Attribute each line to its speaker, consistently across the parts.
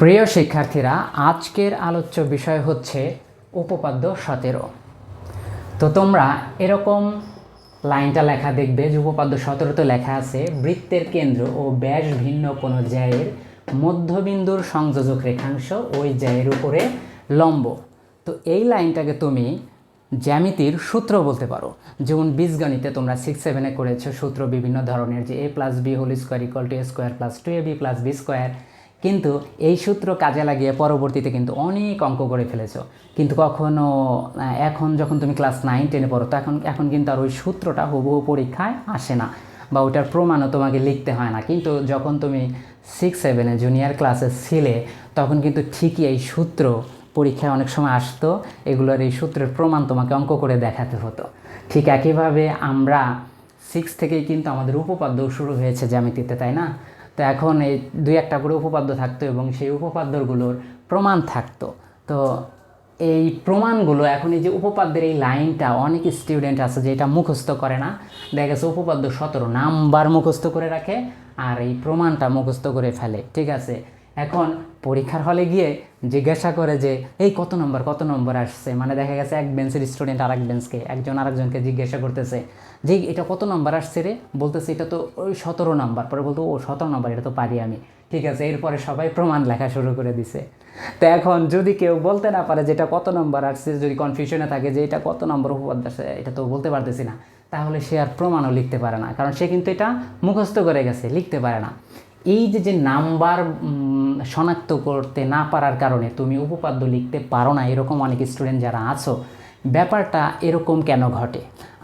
Speaker 1: প্রিয় শিক্ষার্থীরা, আজকের আলোচ্য বিষয় হচ্ছে উপপাদ্য 17। তো তোমরা এরকম লাইনটা লেখা দেখবে যে উপপাদ্য 17তে লেখা আছে, বৃত্তের কেন্দ্র ও ব্যাস ভিন্ন কোনো জ্যায়ের মধ্যবিন্দুর সংযোজক রেখাংশ ওই জ্যায়ের উপরে লম্ব। তো এই লাইনটাকে তুমি জ্যামিতির সূত্র বলতে পারো। যেমন বীজগণিতে তোমরা 6-7 করেছো সূত্র বিভিন্ন ধরনের, যে a+b² = a² + 2ab+b²। কিন্তু এই সূত্র কাজে লাগিয়ে পরবর্তীতে কিন্তু অনেক অঙ্ক করে ফেলেছো। কিন্তু এখন যখন তুমি ক্লাস 9-10 পড়ো, তো এখন কিন্তু আর ওই সূত্রটা হুবহু পরীক্ষায় আসে না, বা ওটার প্রমাণও তোমাকে লিখতে হয় না। কিন্তু যখন তুমি 6-7 জুনিয়র ক্লাসে ছিলে, তখন কিন্তু ঠিকই এই সূত্র পরীক্ষায় অনেক সময় আসতো। এগুলোর এই সূত্রের প্রমাণ তোমাকে অঙ্ক করে দেখাতে হতো। ঠিক একইভাবে আমরা 6 থেকেই কিন্তু আমাদের উপপাদ্য শুরু হয়েছে জ্যামিতিতে, তাই না? তো এখন এই 2-1টা করে উপপাদ্য থাকতো এবং সেই উপপাদ্যগুলোর প্রমাণ থাকতো। তো এই প্রমাণগুলো, এখন এই যে উপপাদ্যের এই লাইনটা, অনেক স্টুডেন্ট আছে যে এটা মুখস্থ করে না। দেখা গেছে উপপাদ্য 17 নাম্বার মুখস্থ করে রাখে আর এই প্রমাণটা মুখস্থ করে ফেলে। ঠিক আছে, এখন পরীক্ষার হলে গিয়ে জিজ্ঞাসা করে যে এই কত নম্বর আসছে, মানে দেখা গেছে এক বেঞ্চের স্টুডেন্ট আর এক বেঞ্চকে, একজন আরেকজনকে জিজ্ঞাসা করতেছে যে এটা কত নম্বর আসছে রে, বলতেছে এটা তো ওই 17 নম্বর। পরে বলতো ও 17 নম্বর, এটা তো পারি আমি। ঠিক আছে, এরপরে সবাই প্রমাণ লেখা শুরু করে দিছে। তো এখন যদি কেউ বলতে না পারে যে এটা কত নম্বর আসছে, যদি কনফিউশনে থাকে যে এটা কত নম্বর উপপাদ্য আসছে, এটা তো বলতে পারতেছি না, তাহলে সে আর প্রমাণও লিখতে পারে না, কারণ সে কিন্তু এটা মুখস্থ করে গেছে, লিখতে পারে না। এই যে নাম্বার শনাক্ত করতে না পারার কারণে তুমি উপপাদ্য লিখতে পারো না, এরকম অনেক স্টুডেন্ট যারা আছো, ব্যাপারটা এরকম কেন ঘটে?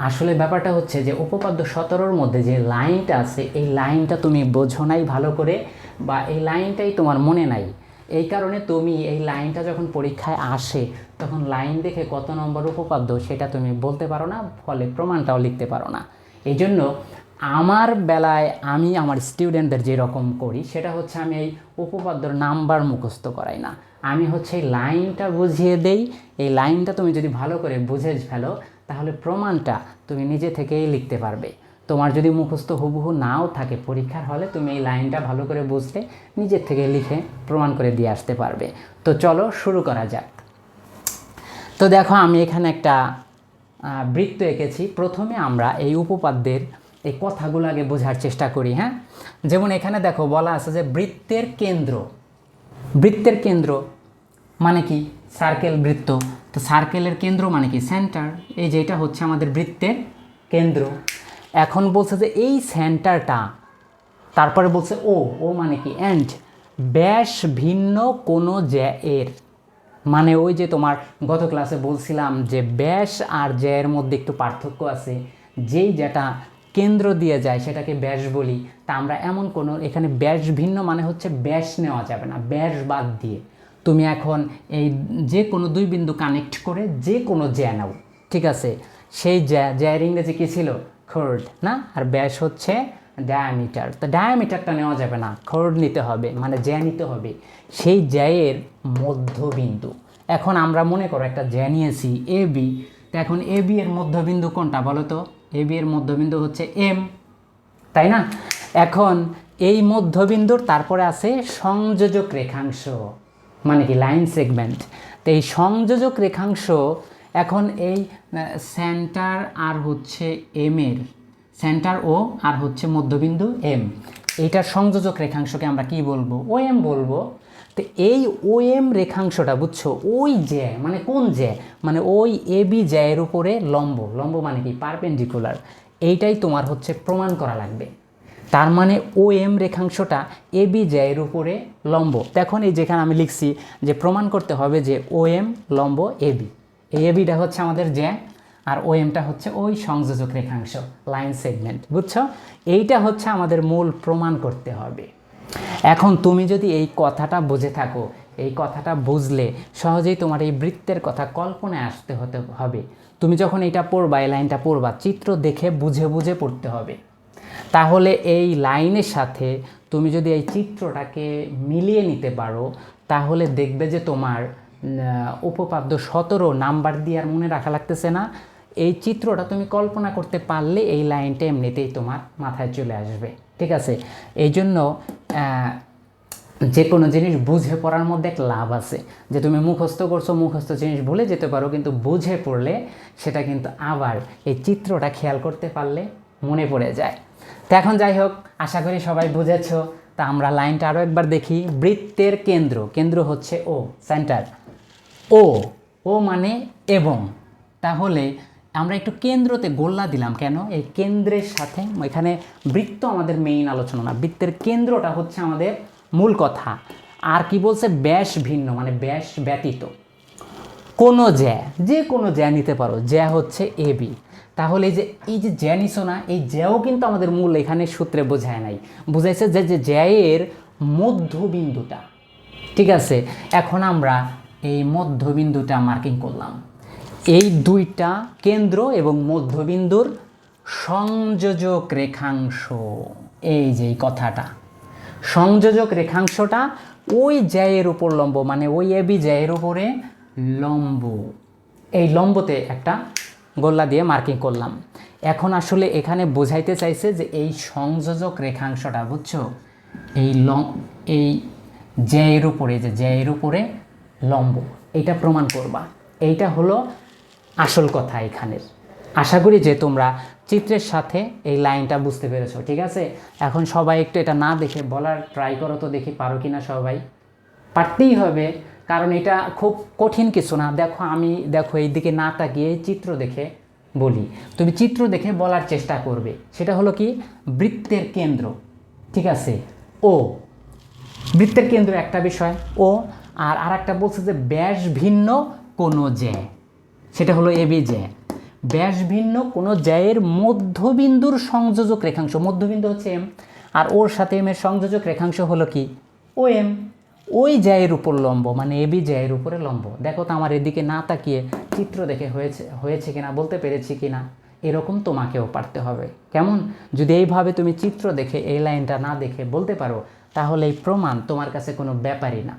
Speaker 1: আসলে ব্যাপারটা হচ্ছে যে উপপাদ্য 17-র মধ্যে যে লাইনটা আছে, এই লাইনটা তুমি বোঝো নাই ভালো করে, বা এই লাইনটাই তোমার মনে নাই। এই কারণে তুমি এই লাইনটা যখন পরীক্ষায় আসে, তখন লাইন দেখে কত নম্বর উপপাদ্য সেটা তুমি বলতে পারো না, ফলে প্রমাণটাও লিখতে পারো না। এই জন্য আমার বেলায় আমি আমার স্টুডেন্টদের যেরকম করি, সেটা হচ্ছে আমি এই উপপাদ্যর নাম্বার মুখস্থ করাই না, আমি হচ্ছে এই লাইনটা বুঝিয়ে দেই। এই লাইনটা তুমি যদি ভালো করে বুঝে ফেলো, তাহলে প্রমাণটা তুমি নিজে থেকেই লিখতে পারবে। তোমার যদি মুখস্থ হুবহু নাও থাকে, পরীক্ষার হলে তুমি এই লাইনটা ভালো করে বুঝলে নিজের থেকে লিখে প্রমাণ করে দিয়ে আসতে পারবে। তো চলো শুরু করা যাক। তো দেখো, আমি এখানে একটা বৃত্ত এঁকেছি। প্রথমে আমরা এই উপপাদ্যের এই কথাগুলো আগে বোঝার চেষ্টা করি। হ্যাঁ, যেমন এখানে দেখো বলা আছে যে বৃত্তের কেন্দ্র মানে কি? সার্কেল, বৃত্ত। তো সার্কেলের কেন্দ্র মানে কি? সেন্টার। এই যে এটা হচ্ছে আমাদের বৃত্তের কেন্দ্র। এখন বলছে যে এই সেন্টারটা, তারপরে বলছে ও মানে কি? এন্ড ব্যাস ভিন্ন কোনো জ্যায়ের, মানে ওই যে তোমার গত ক্লাসে বলছিলাম যে ব্যাস আর জ্যায়ের মধ্যে একটু পার্থক্য আছে। যেই যেটা কেন্দ্র দিয়ে যায় সেটাকে ব্যাস বলি। তা আমরা এমন কোনো, এখানে ব্যাস ভিন্ন মানে হচ্ছে ব্যাস নেওয়া যাবে না, ব্যাস বাদ দিয়ে তুমি এখন এই যে কোনো দুই বিন্দু কানেক্ট করে যে কোনো জ্যা নাও। ঠিক আছে, সেই জ্যায়ের ইংরেজি কী ছিল? খোর্ড না? আর ব্যাস হচ্ছে ডায়ামিটার। তো ডায়ামিটারটা নেওয়া যাবে না, খোর্ড নিতে হবে, মানে জ্যা নিতে হবে, সেই জ্যায়ের মধ্যবিন্দু। এখন আমরা মনে করো একটা জ্যা নিয়েছি এ বি। তো এখন এ বি এর মধ্যবিন্দু কোনটা বলো তো? এ বি এর মধ্যবিন্দু হচ্ছে এম, তাই না? এখন এই মধ্যবিন্দুর তারপরে আছে সংযোজক রেখাংশ, মানে কি? Line segment. তো এই সংযোজক রেখাংশ, এখন এই সেন্টার আর হচ্ছে এম এর, সেন্টার ও আর হচ্ছে মধ্যবিন্দু এম, এইটার সংযোজক রেখাংশকে আমরা কি বলবো? ও এম বলবো। তো এই ও এম রেখাংশটা, বুঝছো, ওই জ্যা মানে কোন জ্যা? মানে ওই এ বি জ্যায়ের উপরে লম্ব। লম্ব মানে কি? পারপেন্ডিকুলার। এইটাই তোমার হচ্ছে প্রমাণ করা লাগবে। তার মানে ও এম রেখাংশটা এ বি জ্যায়ের উপরে লম্ব। দেখুন এই যেখানে আমি লিখছি যে প্রমাণ করতে হবে যে ও এম লম্ব এ বি। এই এ বিটা হচ্ছে আমাদের জ্যা, আর ও এমটা হচ্ছে ওই সংযোজক রেখাংশ, লাইন সেগমেন্ট। বুঝছো? এইটা হচ্ছে আমাদের মূল প্রমাণ করতে হবে। এখন তুমি যদি এই কথাটা বুঝে থাকো, এই কথাটা বুঝলে সহজেই তোমার এই বৃত্তের কথা কল্পনায় আসতে হবে। তুমি যখন এটা পড়বা, এই লাইনটা পড়বা, চিত্র দেখে বুঝে বুঝে পড়তে হবে। তাহলে এই লাইনের সাথে তুমি যদি এই চিত্রটাকে মিলিয়ে নিতে পারো, তাহলে দেখবে যে তোমার উপপাদ্য 17 নাম্বার দিয়ে আর মনে রাখা লাগতেছে না। এই চিত্রটা তুমি কল্পনা করতে পারলে এই লাইনটা এমনিতেই তোমার মাথায় চলে আসবে। ঠিক আছে, এই জন্য যে কোনো জিনিস বুঝে পড়ার মধ্যে এক লাভ আছে, যে তুমি মুখস্থ করছো, মুখস্থ জিনিস ভুলে যেতে পারো, কিন্তু বুঝে পড়লে সেটা কিন্তু আবার এই চিত্রটা খেয়াল করতে পারলে মনে পড়ে যায়। তো এখন যাই হোক, আশা করি সবাই বুঝেছো। তা আমরা লাইনটা আরও একবার দেখি। বৃত্তের কেন্দ্র, কেন্দ্র হচ্ছে ও, সেন্টার। ও, ও মানে এবং। তাহলে আমরা একটু কেন্দ্রতে গোল্লা দিলাম কেন? এই কেন্দ্রের সাথে, এখানে বৃত্ত আমাদের মেইন আলোচনা না, বৃত্তের কেন্দ্রটা হচ্ছে আমাদের মূল কথা। আর কি বলছে? ব্যাস ভিন্ন, মানে ব্যাস ব্যতীত কোনো জ্যা, যে কোনো জ্যা নিতে পারো, জ্যা হচ্ছে এ বি। তাহলে এই যে জ্যা নিছো না, এই জ্যাও কিন্তু আমাদের মূল এখানে সূত্রে বোঝায় নাই, বুঝাইছে যে জ্যায়ের মধ্যবিন্দুটা। ঠিক আছে, এখন আমরা এই মধ্যবিন্দুটা মার্কিং করলাম। এই দুইটা কেন্দ্র এবং মধ্যবিন্দুর সংযোজক রেখাংশ, এই যে এই কথাটা, সংযোজক রেখাংশটা ওই জ্যায়ের উপর লম্ব, মানে ওই এবি জ্যায়ের উপরে লম্ব। এই লম্বতে একটা গোল্লা দিয়ে মার্কিং করলাম। এখন আসলে এখানে বোঝাইতে চাইছে যে এই সংযোজক রেখাংশটা, বুঝছো, এই জ্যায়ের উপরে, যে জ্যায়ের উপরে লম্ব, এইটা প্রমাণ করবা। এইটা হলো আসল কথা এখানের। আশা করি যে তোমরা চিত্রের সাথে এই লাইনটা বুঝতে পেরেছো। ঠিক আছে, এখন সবাই একটু এটা না দেখে বলার ট্রাই করো তো, দেখি পারো কি না সবাই। পারতেই হবে, কারণ এটা খুব কঠিন কিছু না। দেখো এই দিকে না তাকিয়ে চিত্র দেখে বলি, তুমি চিত্র দেখে বলার চেষ্টা করবে। সেটা হলো কি? বৃত্তের কেন্দ্র, ঠিক আছে, ও, বৃত্তের কেন্দ্র একটা বিষয় ও, আর একটা বলছে যে ব্যাস ভিন্ন কোনো জ্যা, সেটা হলো এবি জ্যা। ব্যাস ভিন্ন কোনো জ্যায়ের মধ্যবিন্দুর সংযোজক রেখাংশ, মধ্যবিন্দু হচ্ছে এম, আর ওর সাথে এম এর সংযোজক রেখাংশ হলো কি? ও এম। ওই জ্যায়ের উপর লম্ব, মানে এবি জ্যায়ের উপরে লম্ব। দেখো তো আমার এদিকে না তাকিয়ে চিত্র দেখে হয়েছে কিনা, বলতে পেরেছি কিনা। এরকম তোমাকেও পারতে হবে। কেমন? যদি এইভাবে তুমি চিত্র দেখে এই লাইনটা না দেখে বলতে পারো, তাহলে এই প্রমাণ তোমার কাছে কোনো ব্যাপারই না।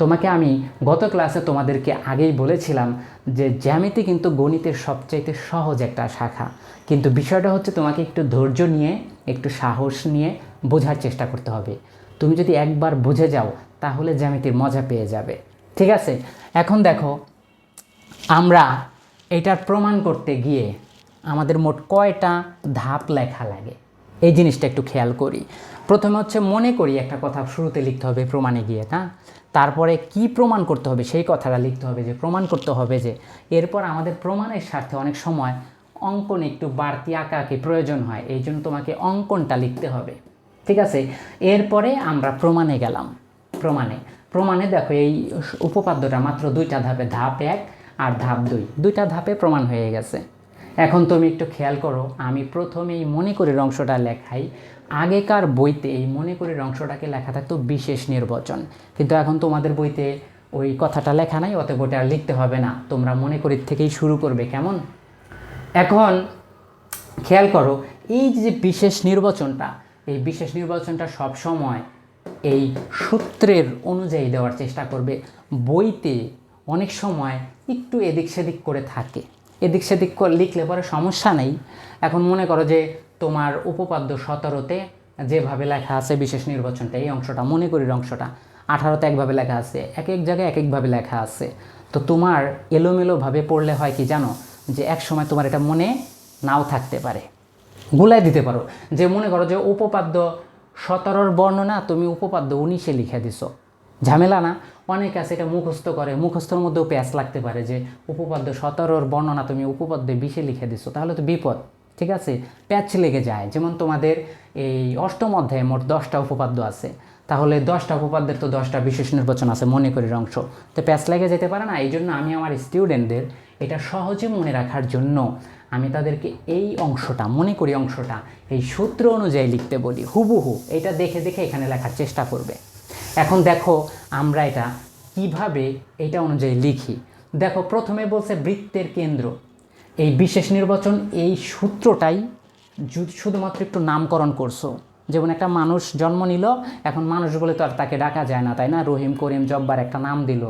Speaker 1: তোমাকে আমি গত ক্লাসে তোমাদেরকে আগেই বলেছিলাম যে জ্যামিতি কিন্তু গণিতের সবচাইতে সহজ একটা শাখা, কিন্তু বিষয়টা হচ্ছে তোমাকে একটু ধৈর্য নিয়ে, একটু সাহস নিয়ে বোঝার চেষ্টা করতে হবে। তুমি যদি একবার বুঝে যাও, তাহলে জ্যামিতির মজা পেয়ে যাবে। ঠিক আছে, এখন দেখো আমরা এটার প্রমাণ করতে গিয়ে আমাদের মোট কয়টা ধাপ লেখা লাগে, এই জিনিসটা একটু খেয়াল করি। প্রথমে হচ্ছে মনে করি একটা কথা শুরুতে লিখতে হবে প্রমাণে গিয়ে, হ্যাঁ। তারপরে কি প্রমাণ করতে হবে সেই কথাটা লিখতে হবে, যে প্রমাণ করতে হবে যে। এরপর আমাদের প্রমাণের স্বার্থে অনেক সময় অঙ্কন একটু বাড়তি আঁকাআঁকি প্রয়োজন হয়, এই জন্য তোমাকে অঙ্কনটা লিখতে হবে। ঠিক আছে, এরপরে আমরা প্রমাণে গেলাম। প্রমাণে দেখো এই উপপাদ্যটা মাত্র দুইটা ধাপে, ধাপ 1 আর ধাপ 2, দুইটা ধাপে প্রমাণ হয়ে গেছে। এখন তুমি একটু খেয়াল করো, আমি প্রথমেই মনে করির অংশটা লেখাই। আগেকার বইতে এই মনে করির অংশটাকে লেখা থাকতো বিশেষ নির্বাচন, কিন্তু এখন তোমাদের বইতে ওই কথাটা লেখা নাই, অতএব ওটা আর লিখতে হবে না, তোমরা মনে করির থেকেই শুরু করবে। কেমন? এখন খেয়াল করো, এই যে বিশেষ নির্বাচনটা, এই বিশেষ নির্বাচনটা সব সময় এই সূত্রের অনুযায়ী দেওয়ার চেষ্টা করবে। বইতে অনেক সময় একটু এদিক সেদিক করে থাকে, এদিক সেদিক করে লিখলে পরে সমস্যা নেই। এখন মনে করো যে তোমার উপপাদ্য 17-তে যেভাবে লেখা আছে বিশেষ নির্বাচনটা, এই অংশটা মনে করির অংশটা 18-তে একভাবে লেখা আছে, এক এক জায়গায় এক একভাবে লেখা আছে। তো তোমার এলোমেলোভাবে পড়লে হয় কি জানো, যে এক সময় তোমার এটা মনে নাও থাকতে পারে, গুলাই দিতে পারো। যে মনে করো যে উপপাদ্য 17-র বর্ণনা তুমি উপপাদ্য 19-এ লিখে দিছো, ঝামেলা না? অনেকে আছে এটা মুখস্থ করে, মুখস্থর মধ্যেও প্যাচ লাগতে পারে যে উপপাদ্য 17-র বর্ণনা তুমি উপপাদ্য 20-এ লিখে দিছো, তাহলে তো বিপদ। ঠিক আছে, প্যাচ লেগে যায়। যেমন তোমাদের এই অষ্টম অধ্যায়ে মোট 10টা উপপাদ্য আছে, তাহলে 10টা উপপাদ্যের তো 10টা বিশেষ নির্বাচন আছে মনে করির অংশ, তো প্যাচ লেগে যেতে পারে না। এই জন্য আমি আমার স্টুডেন্টদের এটা সহজে মনে রাখার জন্য আমি তাদেরকে এই অংশটা, মনে করি অংশটা, এই সূত্র অনুযায়ী লিখতে বলি, হুবহু এটা দেখে দেখে এখানে লেখার চেষ্টা করবে। এখন দেখো আমরা এটা কিভাবে এটা অনুযায়ী লিখি। দেখো প্রথমে বলছে বৃত্তের কেন্দ্র, এই বিশেষ নির্বাচন, এই সূত্রটাই শুধুমাত্র একটু নামকরণ করছো। যেমন একটা মানুষ জন্ম নিল, এখন মানুষ বলে তো আর তাকে ডাকা যায় না, তাই না? রহিম, করিম, জব্বার একটা নাম দিল,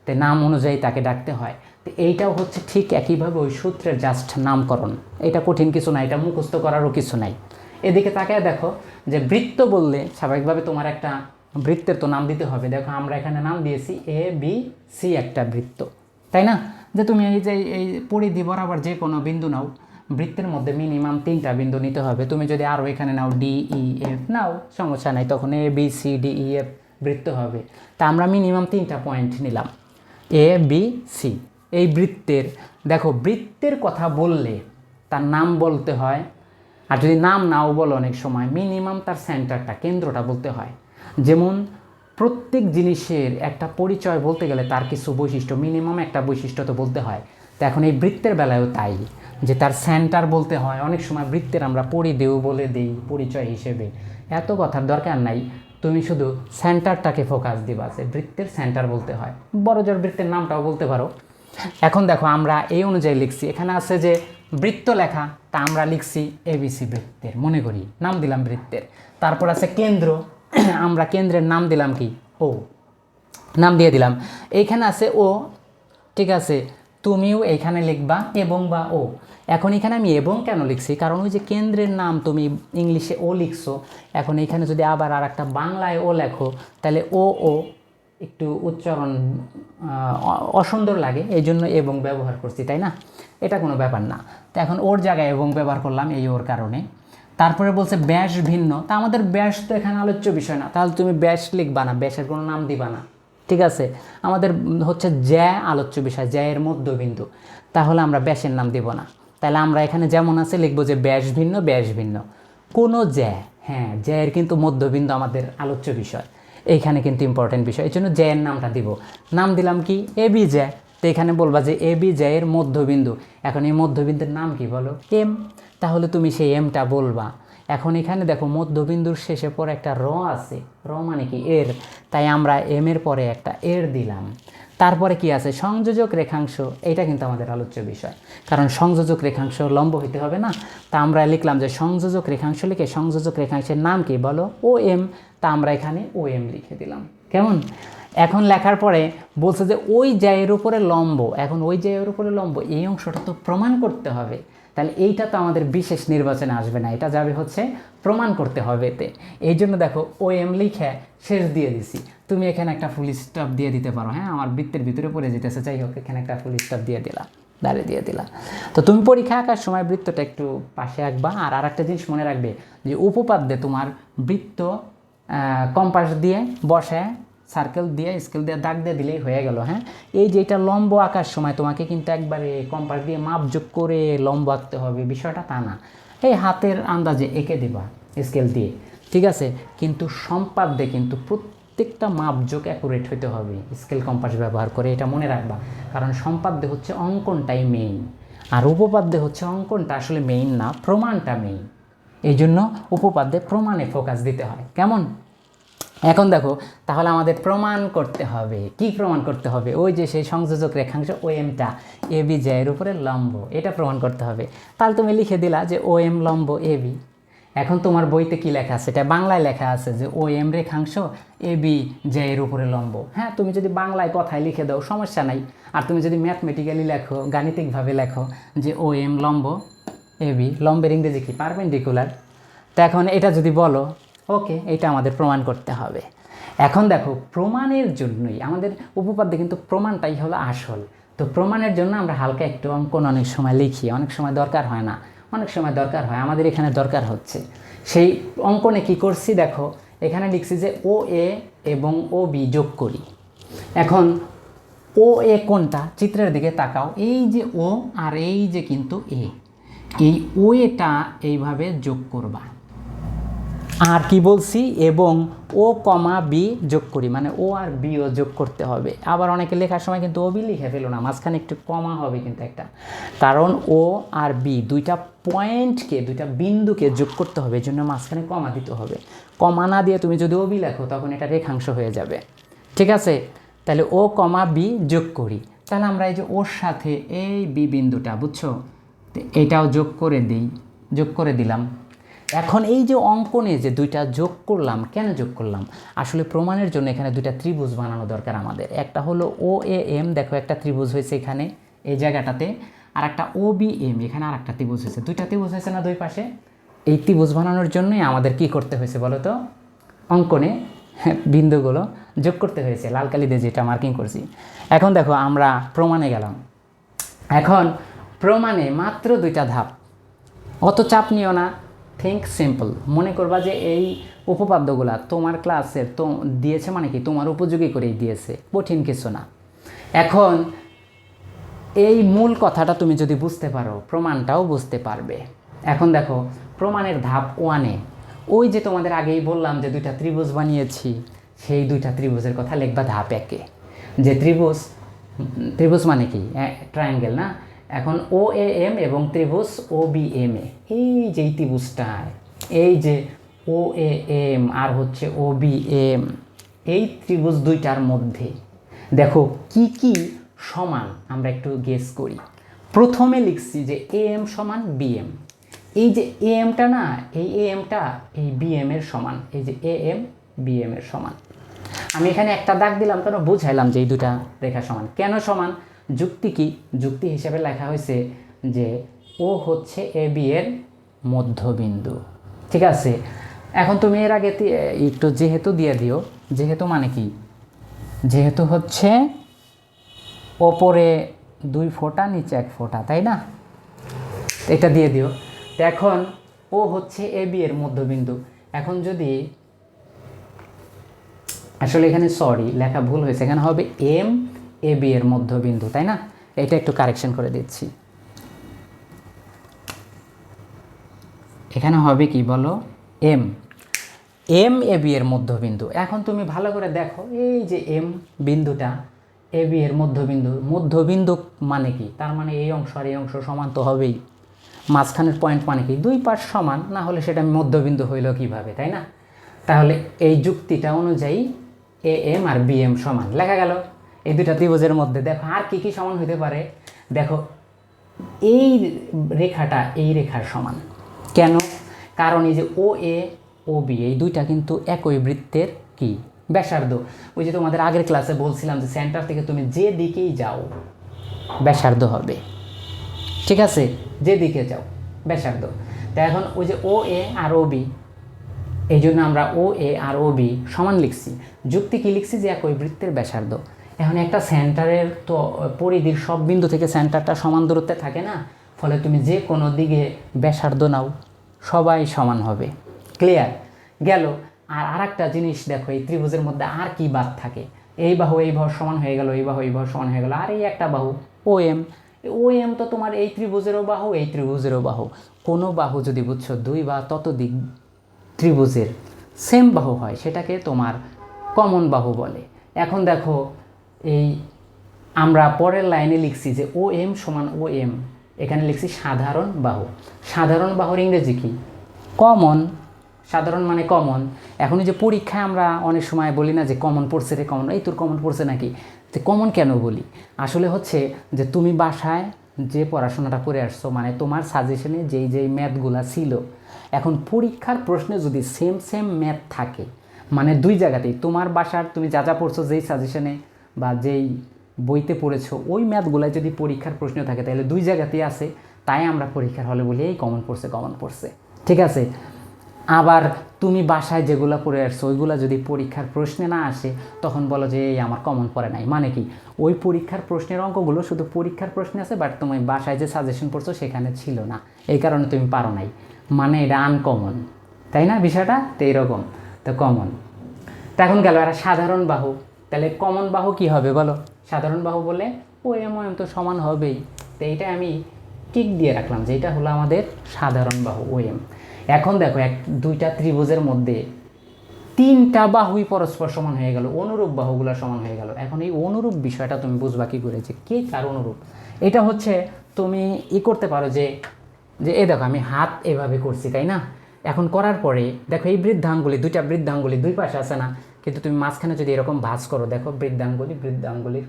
Speaker 1: তো নাম অনুযায়ী তাকে ডাকতে হয়। তো এইটাও হচ্ছে ঠিক একইভাবে ওই সূত্রের জাস্ট নামকরণ, এটা কঠিন কিছু নাই, এটা মুখস্থ করারও কিছু নাই। এদিকে তাকায় দেখো যে বৃত্ত বললে স্বাভাবিকভাবে তোমার একটা বৃত্তের তো নাম দিতে হবে। দেখো আমরা এখানে নাম দিয়েছি এ বি সি একটা বৃত্ত, তাই না? যে তুমি এই যে এই পরিধি বরাবর যে কোনো বিন্দু নাও, বৃত্তের মধ্যে মিনিমাম 3টা বিন্দু নিতে হবে। তুমি যদি আরও এখানে নাও ডি ই এফ নাও, সমস্যা নাই, তখন A B C D E F বৃত্ত হবে। তা আমরা মিনিমাম 3টা পয়েন্ট নিলাম, এ বি সি। এই বৃত্তের, দেখো বৃত্তের কথা বললে তার নাম বলতে হয়, আর যদি নাম নাও বলো অনেক সময় মিনিমাম তার সেন্টারটা, কেন্দ্রটা বলতে হয়। যেমন প্রত্যেক জিনিসের একটা পরিচয় বলতে গেলে তার কিছু বৈশিষ্ট্য, মিনিমাম একটা বৈশিষ্ট্য তো বলতে হয়। তো এখন এই বৃত্তের বেলায়ও তাই, যে তার সেন্টার বলতে হয়। অনেক সময় বৃত্তের আমরা পরিধেয় বলে দিই পরিচয় হিসেবে, এত কথার দরকার নাই। তুমি শুধু সেন্টারটাকে ফোকাস দিবা, যে বৃত্তের সেন্টার বলতে হয়। বড় জোর বৃত্তের নামটাও বলতে পারো। এখন দেখো আমরা এই অনুযায়ী লিখছি, এখানে আছে যে বৃত্ত লেখা, তা আমরা লিখছি এবিসি বৃত্তের, মনে করি নাম দিলাম বৃত্তের। তারপর আছে কেন্দ্র, আমরা কেন্দ্রের নাম দিলাম কি ও, নাম দিয়ে দিলাম। এইখানে আছে ও, ঠিক আছে, তুমিও এইখানে লিখবা এবং বা ও। এখন এখানে আমি এবং কেন লিখছি, কারণ ওই যে কেন্দ্রের নাম তুমি ইংলিশে ও লিখছো, এখন এখানে যদি আবার আর একটা বাংলায় ও লেখো, তাহলে ও ও একটু উচ্চারণ অসুন্দর লাগে, এই জন্য এবং ব্যবহার করছি, তাই না? এটা কোনো ব্যাপার না। তো এখন ওর জায়গায় এবং ব্যবহার করলাম এই ওর কারণে। তারপরে বলছে ব্যাস ভিন্ন, তা আমাদের ব্যাস তো এখানে আলোচ্য বিষয় না, তাহলে তুমি ব্যাস লিখবা না, ব্যাসের কোনো নাম দিবা না, ঠিক আছে? আমাদের হচ্ছে জ্যা আলোচ্য বিষয়, জ্যায়ের মধ্যবিন্দু, তাহলে আমরা ব্যাসের নাম দিব না। তাহলে আমরা এখানে যেমন আছে লিখবো যে ব্যাস ভিন্ন, ব্যাস ভিন্ন কোনো জ্যা, হ্যাঁ জ্যায়ের কিন্তু মধ্যবিন্দু আমাদের আলোচ্য বিষয়, এইখানে কিন্তু ইম্পর্টেন্ট বিষয়, এই জন্য জ্যায়ের নামটা দিব। নাম দিলাম কি এ বি জ্যা, তো এখানে বলবা যে এ বি জ্যায়ের মধ্যবিন্দু। এখন এই মধ্যবিন্দুর নাম কি বলো, এম, তাহলে তুমি সেই এমটা বলবা। এখন এখানে দেখো মধ্যবিন্দুর শেষে পরে একটা র আছে, র মানে কি এর, তাই আমরা এম এর পরে একটা এর দিলাম। তারপরে কি আছে সংযোজক রেখাংশ, এটা কিন্তু আমাদের আলোচ্য বিষয়, কারণ সংযোজক রেখাংশ লম্ব হইতে হবে না। তা আমরা লিখলাম যে সংযোজক রেখাংশ, লিখে সংযোজক রেখাংশের নাম কি বলো ও এম, তা আমরা এখানে ও এম লিখে দিলাম। কেমন? এখন লেখার পরে বলছে যে ওই জায়ের উপরে লম্ব, এখন ওই জায়ের উপরে লম্ব এই অংশটা তো প্রমাণ করতে হবে, তাহলে এইটা তো আমাদের বিশেষ নির্বাচনে আসবে না, এটা যাবে হচ্ছে প্রমাণ করতে হবে এতে। এই জন্য দেখো ও এম লিখে শেষ দিয়ে দিছি। তুমি এখানে একটা ফুল স্টপ দিয়ে দিতে পারো, হ্যাঁ আমার বৃত্তের ভিতরে পড়ে যেতেছে, যাই হোক এখানে একটা ফুল স্টপ দিয়ে দিলা, দাঁড়িয়ে দিয়ে দিলা। তো তুমি পরীক্ষা আঁকার সময় বৃত্তটা একটু পাশে আঁকবা। আর একটা জিনিস মনে রাখবে যে উপপাদ্যে তোমার বৃত্ত কম্পাস দিয়ে বসে সার্কেল দিয়ে স্কেল দিয়ে দাগ দিয়ে দিলেই হয়ে গেল। হ্যাঁ, এই যে এটা লম্ব আঁকার সময় তোমাকে কিন্তু একবারে কম্পাস দিয়ে মাপযোগ করে লম্ব আঁকতে হবে, বিষয়টা তা না, এই হাতের আন্দাজে এঁকে দিবা স্কেল দিয়ে, ঠিক আছে? কিন্তু সম্পাদ্যে কিন্তু প্রত্যেকটা মাপযোগ অ্যাকুরেট হতে হবে স্কেল কম্পাস ব্যবহার করে, এটা মনে রাখবা। কারণ সম্পাদ্যে হচ্ছে অঙ্কনটাই মেইন, আর উপপাদ্যে হচ্ছে অঙ্কনটা আসলে মেইন না, প্রমাণটা মেইন। এই জন্য উপপাদ্যে প্রমাণে ফোকাস দিতে হয়। কেমন? এখন দেখো তাহলে আমাদের প্রমাণ করতে হবে, কি প্রমাণ করতে হবে? ওই যে সেই সংযোজক রেখাংশ ও এমটা এ বি জ্যায়ের উপরে লম্ব, এটা প্রমাণ করতে হবে। তাহলে তুমি লিখে দিলা যে ও এম লম্ব এ বি। এখন তোমার বইতে কি লেখা আছে, এটা বাংলায় লেখা আছে যে ও এম রেখাংশ এ বি জ্যায়ের উপরে লম্ব। হ্যাঁ, তুমি যদি বাংলায় কথায় লিখে দাও সমস্যা নাই, আর তুমি যদি ম্যাথমেটিক্যালি লেখো, গাণিতিকভাবে লেখো যে ও এম লম্ব এ বি, লম্বের ইংরেজি কি পারপেন্ডিকুলার, তো এখন এটা যদি বলো ওকে, এটা আমাদের প্রমাণ করতে হবে। এখন দেখো প্রমাণের জন্যই আমাদের উপপাদ্যে কিন্তু প্রমাণটাই হলো আসল। তো প্রমাণের জন্য আমরা হালকা একটু অঙ্কন অনেক সময় লিখি, অনেক সময় দরকার হয় না, অনেক সময় দরকার হয়, আমাদের এখানে দরকার হচ্ছে। সেই অঙ্কনে কি করছি দেখো, এখানে লিখছি যে ও এ এবং ও বি যোগ করি। এখন ও এ কোনটা, চিত্রের দিকে তাকাও, এই যে ও আর এই যে কিন্তু এ, এই ও এটা এইভাবে যোগ করবা। আর কি বলছি, এবং ও কমা বি যোগ করি, মানে ও আর বিও যোগ করতে হবে। আবার অনেকে লেখার সময় কিন্তু ও বি লিখে ফেলো না, মাঝখানে একটু কমা হবে কিন্তু একটা, কারণ ও আর বি দুইটা পয়েন্টকে, দুইটা বিন্দুকে যোগ করতে হবে, এই জন্য মাঝখানে কমা দিতে হবে। কমা না দিয়ে তুমি যদি ও বি লেখো তখন এটা রেখাংশ হয়ে যাবে, ঠিক আছে? তাহলে ও কমা বি যোগ করি, তাহলে আমরা এই যে ওর সাথে এই বি বিন্দুটা, বুঝছো, এটাও যোগ করে দিই, যোগ করে দিলাম। এখন এই যে অঙ্কনে যে দুইটা যোগ করলাম, কেন যোগ করলাম? আসলে প্রমাণের জন্য এখানে দুইটা ত্রিভুজ বানানো দরকার আমাদের। একটা হলো ও এ এম, দেখো একটা ত্রিভুজ হয়েছে এখানে এই জায়গাটাতে, আর একটা ও বি এম, এখানে আর একটা ত্রিভুজ হয়েছে, দুইটা ত্রিভুজ হয়েছে না দুই পাশে। এই ত্রিভুজ বানানোর জন্যই আমাদের কি করতে হয়েছে বলো তো অঙ্কনে? বিন্দুগুলো যোগ করতে হয়েছে লাল কালি দিয়ে যেটা মার্কিং করছি। এখন দেখো আমরা প্রমাণে গেলাম। এখন প্রমাণে মাত্র 2টা ধাপ, অত চাপ নিও না, থিঙ্ক সিম্পল। মনে করবা যে এই উপপাদ্যগুলা তোমার ক্লাসের তো দিয়েছে মানে কি তোমার উপযোগী করেই দিয়েছে, কঠিন কিছু না। এখন এই মূল কথাটা তুমি যদি বুঝতে পারো প্রমাণটাও বুঝতে পারবে। এখন দেখো প্রমাণের ধাপ 1-এ ওই যে তোমাদের আগেই বললাম যে 2টা ত্রিভুজ বানিয়েছি, সেই 2টা ত্রিভুজের কথা লিখবা ধাপ 1-এ। যে ত্রিভুজ মানে কি ট্রায়াঙ্গেল না। এখন OAM এবং ত্রিভুজ OBM, এই যে ত্রিভুজটায় এই যে OAM আর হচ্ছে OBM, এই ত্রিভুজ 2টার মধ্যে দেখো কি কি সমান আমরা একটু গেস করি। প্রথমে লিখছি যে AM সমান BM, এই যে AMটা না, এই AMটা এই BM এর সমান, এই যে AM BM এর সমান। আমি এখানে একটা দাগ দিলাম কেন, বুঝাইলাম যে এই 2টা রেখা সমান। কেন সমান? যুক্তি কি? যুক্তি হিসাবে লেখা হয়েছে যে ও হচ্ছে AB এর মধ্যবিন্দু। ঠিক আছে, এখন তুমি এর আগে একটু যেহেতু দিয়ে দিও। যেহেতু মানে কি? যেহেতু হচ্ছে ওপরে 2 ফোঁটা নিচে 1 ফোঁটা, তাই না? এটা দিয়ে দিও। তো এখন ও হচ্ছে AB এর মধ্যবিন্দু। এখন যদি আসলে এখানে সরি লেখা ভুল হয়েছে, এখানে হবে MAB এর মধ্যবিন্দু, তাই না? এটা একটু কারেকশন করে দিচ্ছি। এখানে হবে কি বলো? MAB এর মধ্যবিন্দু। এখন তুমি ভালো করে দেখো, এই যে M বিন্দুটা AB এর মধ্যবিন্দু। মধ্যবিন্দু মানে কি? তার মানে এই অংশ আর এই অংশ সমান তো হবেই। মাঝখানের পয়েন্ট মানে কি? 2 পাশ সমান, না হলে সেটা মধ্যবিন্দু হইল কিভাবে, তাই না? তাহলে এই যুক্তিটা অনুযায়ী AM আর BM সমান লেখা গেল এই 2টা ত্রিভুজের মধ্যে। দেখো আর কি কি সমান হইতে পারে। দেখো এই রেখাটা এই রেখার সমান। কেন? কারণ এই যে OA OB এই 2টা কিন্তু একই বৃত্তের কি ব্যাসার্ধ। ওই যে তোমাদের আগের ক্লাসে বলছিলাম যে সেন্টার থেকে তুমি যে দিকেই যাও ব্যাসার্ধ হবে। ঠিক আছে, যে দিকে যাও ব্যাসার্ধ। তা এখন ওই যে OA আর OB, এই জন্য আমরা OA আর OB সমান লিখছি। যুক্তি কি লিখছি? যে একই বৃত্তের ব্যাসার্ধ। এখন একটা সেন্টারের তো পরিধির সব বিন্দু থেকে সেন্টারটা সমান দূরত্বে থাকে না, ফলে তুমি যে কোনো দিকে ব্যাসার্ধ নাও সবাই সমান হবে। ক্লিয়ার গেল? আর আরেকটা জিনিস দেখো, এই ত্রিভুজের মধ্যে আর কি বাদ থাকে? এই বাহু এই বাহু সমান হয়ে গেল, এই বাহু এই বাহু সমান হয়ে গেল, আর এই একটা বাহু OM তো তোমার এই ত্রিভুজেরও বাহু, এই ত্রিভুজেরও বাহু। কোনো বাহু যদি বুঝছো 2 বা ততোধিক ত্রিভুজের সেম বাহু হয়, সেটাকে তোমার কমন বাহু বলে। এখন দেখো এই আমরা পরের লাইনে লিখছি যে OM সমান OM, এখানে লিখছি সাধারণ বাহু। সাধারণ বাহুর ইংরেজি কি? কমন। সাধারণ মানে কমন। এখন যে পরীক্ষায় আমরা অনেক সময় বলি না যে কমন পড়ছে রে, কমন, এই তোর কমন পড়ছে নাকি? যে কমন কেন বলি? আসলে হচ্ছে যে তুমি বাসায় যে পড়াশোনাটা করে আসছো, মানে তোমার সাজেশনে যেই ম্যাথগুলা ছিল, এখন পরীক্ষার প্রশ্নে যদি সেম ম্যাথ থাকে, মানে 2 জায়গাতেই তোমার বাসার তুমি যা যা পড়ছো যেই সাজেশনে বা যেই বইতে পড়েছো, ওই ম্যাথগুলাই যদি পরীক্ষার প্রশ্ন থাকে তাহলে 2 জায়গাতেই আছে। তাই আমরা পরীক্ষার হলে বলি এই কমন পড়ছে। ঠিক আছে, আবার তুমি বাসায় যেগুলো পড়ে আসছো ওইগুলো যদি পরীক্ষার প্রশ্নে না আসে, তখন বলো যে এই আমার কমন পড়ে নাই। মানে কি? ওই পরীক্ষার প্রশ্নের অঙ্কগুলো শুধু পরীক্ষার প্রশ্নে আছে, বাট তুমি বাসায় যে সাজেশন পড়ছো সেখানে ছিল না, এই কারণে তুমি পারো নাই, মানে এটা আনকমন, তাই না? বিষয়টা তো এইরকম। তো কমন। তো এখন গেল আর সাধারণ বাহু। তাহলে কমন বাহু কি হবে বলো? সাধারণ বাহু বলে OM তো সমান হবেই। তো এইটা আমি টিক দিয়ে রাখলাম যে এটা হলো আমাদের সাধারণ বাহু OM। এখন দেখো 2টা ত্রিভুজের মধ্যে 3টা বাহুই পরস্পর সমান হয়ে গেল, অনুরূপ বাহুগুলো সমান হয়ে গেল। এখন এই অনুরূপ বিষয়টা তুমি বুঝবা কি করে, যে কে কার অনুরূপ? এটা হচ্ছে তুমি করতে পারো যে এই দেখো আমি হাত এভাবে করছি, তাই না? এখন করার পরে দেখো এই বৃদ্ধাঙ্গুলি, 2টা বৃদ্ধাঙ্গুলি 2 পাশে আছে না, কিন্তু তুমি মাঝখানে যদি এরকম ভাঁজ করো, দেখো বৃদ্ধাঙ্গুলির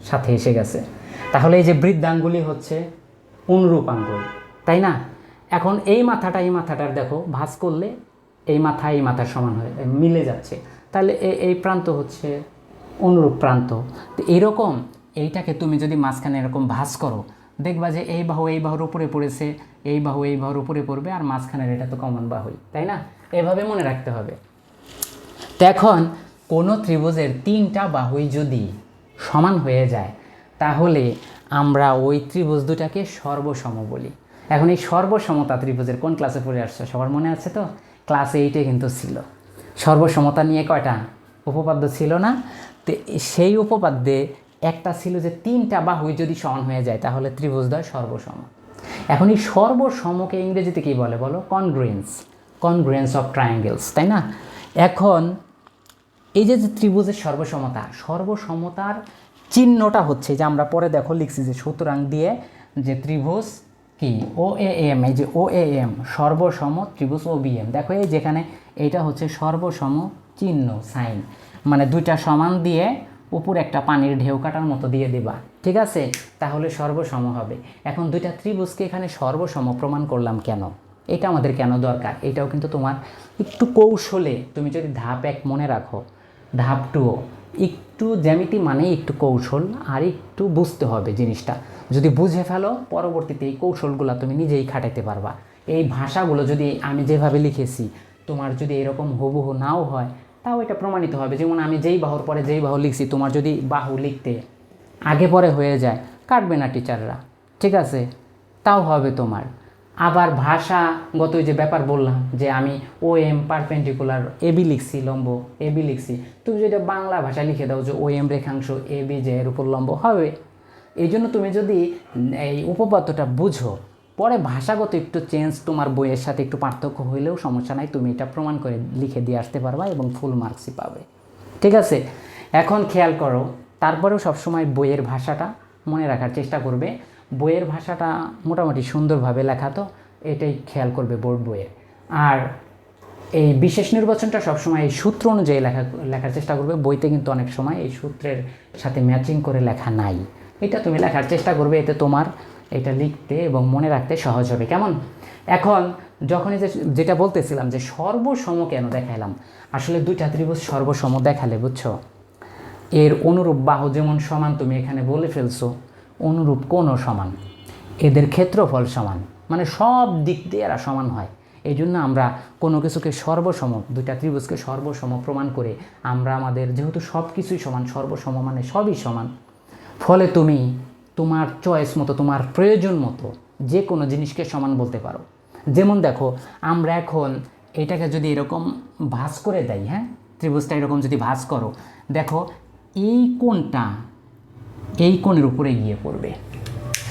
Speaker 1: সাথে এসে গেছে। তাহলে এই যে বৃদ্ধাঙ্গুলি হচ্ছে অনুরূপ আঙ্গুল, তাই না? এখন এই মাথাটার দেখো ভাঁজ করলে এই মাথার সমান হয়ে মিলে যাচ্ছে, তাহলে এই প্রান্ত হচ্ছে অনুরূপ প্রান্ত। তো এরকম এইটাকে তুমি যদি মাঝখানে এরকম ভাঁজ করো, দেখবা যে এই বাহুর উপরে পড়েছে, এই বাহুর উপরে পড়বে, আর মাঝখানের এটা তো কমন বাহুই, তাই না? এভাবে মনে রাখতে হবে। তো এখন কোনো ত্রিভুজের 3টা বাহুই যদি সমান হয়ে যায় তাহলে আমরা ওই ত্রিভুজ দুটাকে সর্বসম বলি। এখন এই সর্বসমতা ত্রিভুজের কোন ক্লাসে পড়ে আসছে সবার মনে আছে তো? ক্লাস 8-এ কিন্তু ছিল। সর্বসমতা নিয়ে কয়টা উপপাদ্য ছিল না? তো সেই উপপাদ্যে একটা ছিল যে 3টা বাহুই যদি সমান হয়ে যায় তাহলে ত্রিভুজদ্বয় সর্বসম। এখন এই সর্বসমকে ইংরেজিতে কী বলে বলো? কনগ্রুয়েন্স অফ ট্রায়াঙ্গেলস, তাই না? এখন এই যে ত্রিভুজের সর্বসমতার চিহ্নটা হচ্ছে যে আমরা পরে দেখো লিখছি যে সুতরাং দিয়ে যে ত্রিভুজ কি OAM, এই যে OAM সর্বসম ত্রিভুজ OBM, দেখো এই যেখানে এইটা হচ্ছে সর্বসম চিহ্ন সাইন, মানে দুইটা সমান দিয়ে উপর একটা পানির ঢেউ কাটার মতো দিয়ে দিবা, ঠিক আছে? তাহলে সর্বসম হবে। এখন দুইটা ত্রিভুজকে এখানে সর্বসম প্রমাণ করলাম কেন, এটা আমাদের কেন দরকার, এটাও কিন্তু তোমার একটু কৌশলে তুমি যদি ধাপ 1 মনে রাখো, ধাপ 2 একটু জ্যামিতি মানে একটু কৌশল আর একটু বুঝতে হবে জিনিসটা। যদি বুঝে ফেলো পরবর্তীতে এই কৌশলগুলো তুমি নিজেই খাটাইতে পারবা। এই ভাষাগুলো যদি আমি যেভাবে লিখেছি তোমার যদি এরকম হুবহু নাও হয় তাও এটা প্রমাণিত হবে। যেমন আমি যেই বাহুর পরে যেই বাহু লিখছি, তোমার যদি বাহু লিখতে আগে পরে হয়ে যায় কাটবে না টিচাররা, ঠিক আছে? তাও হবে তোমার। আবার ভাষাগত যে ব্যাপার বললাম যে আমি OM পারপেন্ডিকুলার AB লিখছি, লম্ব AB লিখছি, তুমি যদি বাংলা ভাষায় লিখে দাও যে OM রেখাংশ AB যে এর উপর লম্ব হবে। এই জন্য তুমি যদি এই উপপাদ্যটা বুঝো, পরে ভাষাগত একটু চেঞ্জ তোমার বইয়ের সাথে একটু পার্থক্য হইলেও সমস্যা নাই, তুমি এটা প্রমাণ করে লিখে দিয়ে আসতে পারবা এবং ফুল মার্কসই পাবে, ঠিক আছে? এখন খেয়াল করো, তারপরেও সবসময় বইয়ের ভাষাটা মনে রাখার চেষ্টা করবে। বইয়ের ভাষাটা মোটামুটি সুন্দরভাবে লেখা, তো এটাই খেয়াল করবে বোর্ড বইয়ের। আর এই বিশেষ নির্বাচনটা সবসময় এই সূত্র অনুযায়ী লেখার চেষ্টা করবে। বইতে কিন্তু অনেক সময় এই সূত্রের সাথে ম্যাচিং করে লেখা নাই, এটা তুমি লেখার চেষ্টা করবে, এতে তোমার এটা লিখতে এবং মনে রাখতে সহজ হবে, কেমন? এখন যখনই যেটা বলতেছিলাম যে সর্বসম কেন দেখাইলাম, আসলে দুইটা ত্রিভুজ সর্বসম দেখালে, বুঝছো, এর অনুরূপ বাহু যেমন সমান, তুমি এখানে বলে ফেলছো, অনুরূপ কোণও সমান, এদের ক্ষেত্রফল সমান, মানে সব দিক দিয়ে এরা সমান হয়। এই জন্য আমরা কোনো কিছুকে সর্বসম, দুইটা ত্রিভুজকে সর্বসম প্রমাণ করে আমরা আমাদের যেহেতু সব কিছুই সমান, সর্বসম মানে সবই সমান, ফলে তুমি তোমার চয়েস মতো, তোমার প্রয়োজন মতো যে কোনো জিনিসকে সমান বলতে পারো। যেমন দেখো, আমরা এখন এটাকে যদি এরকম ভাঁজ করে দেই, হ্যাঁ, ত্রিভুজটা এরকম যদি ভাঁজ করো, দেখো এই কোণটা এই কোণের উপরে গিয়ে পড়বে,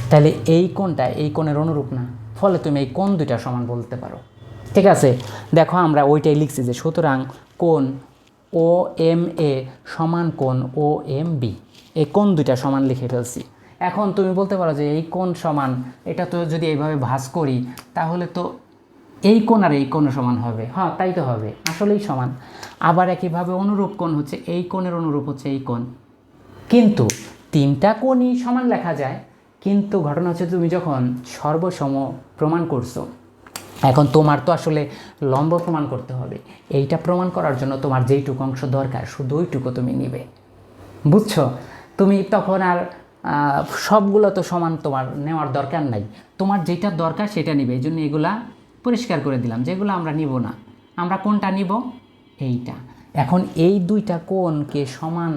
Speaker 1: তাহলে এই কোণটা এই কোণের অনুরূপ না, ফলে তুমি এই কোণ দুইটা সমান বলতে পারো, ঠিক আছে? দেখো আমরা ওইটাই লিখছি যে সুতরাং কোণ OMA সমান কোণ OMB, এই কোণ দুইটা সমান লিখে ফেলছি। এখন তুমি বলতে পারো যে এই কোণ সমান, এটা তো যদি এইভাবে ভাঁজ করি তাহলে তো এই কোণ আর এই কোণও সমান হবে, হ্যাঁ তাই তো হবে, আসলেই সমান। আবার একইভাবে অনুরূপ কোণ হচ্ছে এই কোণের অনুরূপ হচ্ছে এই কোণ, কিন্তু 3টা কোণই সমান লেখা যায়। কিন্তু ঘটনা হচ্ছে তুমি যখন সর্বসম প্রমাণ করছো, এখন তোমার তো আসলে লম্ব প্রমাণ করতে হবে। এইটা প্রমাণ করার জন্য তোমার যেইটুকু অংশ দরকার শুধু ওইটুকু তুমি নিবে, বুঝছো? তুমি তখন আর সবগুলো তো সমান তোমার নেওয়ার দরকার নাই, তোমার যেটা দরকার সেটা নিবে। এই জন্য এগুলা পরিষ্কার করে দিলাম, যেগুলো আমরা নিব না। আমরা কোনটা নিব? এইটা। এখন এই দুইটা কোণকে সমান